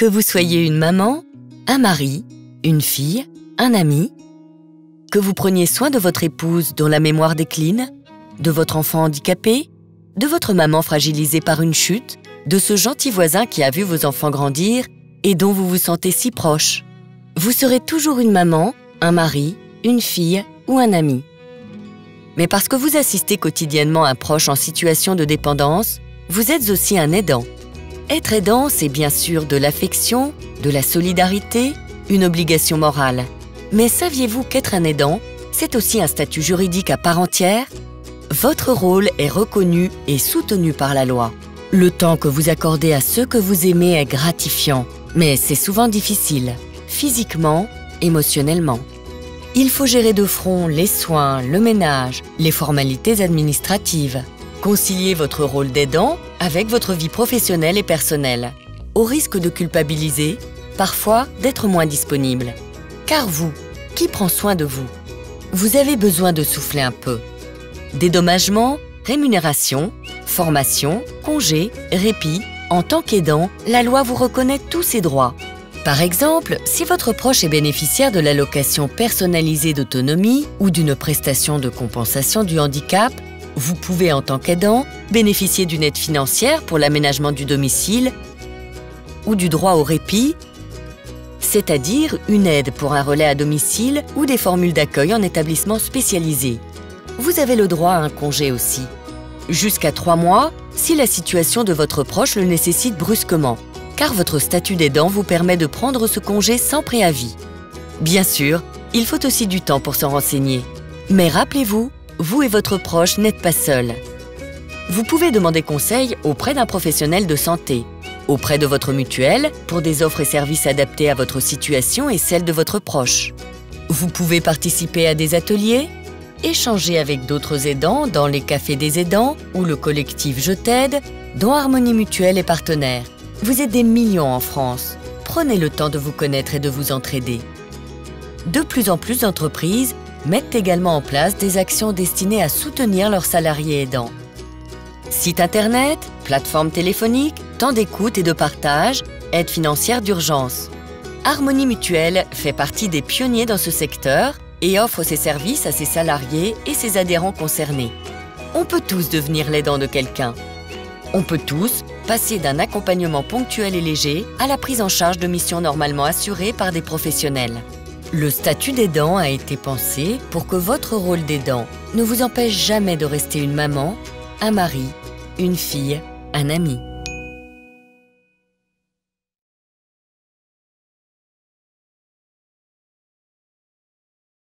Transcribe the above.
Que vous soyez une maman, un mari, une fille, un ami, que vous preniez soin de votre épouse dont la mémoire décline, de votre enfant handicapé, de votre maman fragilisée par une chute, de ce gentil voisin qui a vu vos enfants grandir et dont vous vous sentez si proche. Vous serez toujours une maman, un mari, une fille ou un ami. Mais parce que vous assistez quotidiennement un proche en situation de dépendance, vous êtes aussi un aidant. Être aidant, c'est bien sûr de l'affection, de la solidarité, une obligation morale. Mais saviez-vous qu'être un aidant, c'est aussi un statut juridique à part entière? Votre rôle est reconnu et soutenu par la loi. Le temps que vous accordez à ceux que vous aimez est gratifiant, mais c'est souvent difficile, physiquement, émotionnellement. Il faut gérer de front les soins, le ménage, les formalités administratives. Concilier votre rôle d'aidant avec votre vie professionnelle et personnelle, au risque de culpabiliser, parfois d'être moins disponible. Car vous, qui prend soin de vous? Vous avez besoin de souffler un peu. Dédommagement, rémunération, formation, congé, répit, en tant qu'aidant, la loi vous reconnaît tous ces droits. Par exemple, si votre proche est bénéficiaire de l'allocation personnalisée d'autonomie ou d'une prestation de compensation du handicap, vous pouvez en tant qu'aidant bénéficier d'une aide financière pour l'aménagement du domicile ou du droit au répit, c'est-à-dire une aide pour un relais à domicile ou des formules d'accueil en établissement spécialisé. Vous avez le droit à un congé aussi. Jusqu'à 3 mois, si la situation de votre proche le nécessite brusquement, car votre statut d'aidant vous permet de prendre ce congé sans préavis. Bien sûr, il faut aussi du temps pour s'en renseigner. Mais rappelez-vous, vous et votre proche n'êtes pas seuls. Vous pouvez demander conseil auprès d'un professionnel de santé, auprès de votre mutuelle pour des offres et services adaptés à votre situation et celle de votre proche. Vous pouvez participer à des ateliers, échanger avec d'autres aidants dans les cafés des aidants ou le collectif Je t'aide, dont Harmonie Mutuelle est partenaire. Vous êtes des millions en France. Prenez le temps de vous connaître et de vous entraider. De plus en plus d'entreprises mettent également en place des actions destinées à soutenir leurs salariés aidants. Site internet, plateforme téléphonique, temps d'écoute et de partage, aide financière d'urgence. Harmonie Mutuelle fait partie des pionniers dans ce secteur et offre ses services à ses salariés et ses adhérents concernés. On peut tous devenir l'aidant de quelqu'un. On peut tous passer d'un accompagnement ponctuel et léger à la prise en charge de missions normalement assurées par des professionnels. Le statut d'aidant a été pensé pour que votre rôle d'aidant ne vous empêche jamais de rester une maman, un mari, une fille, un ami.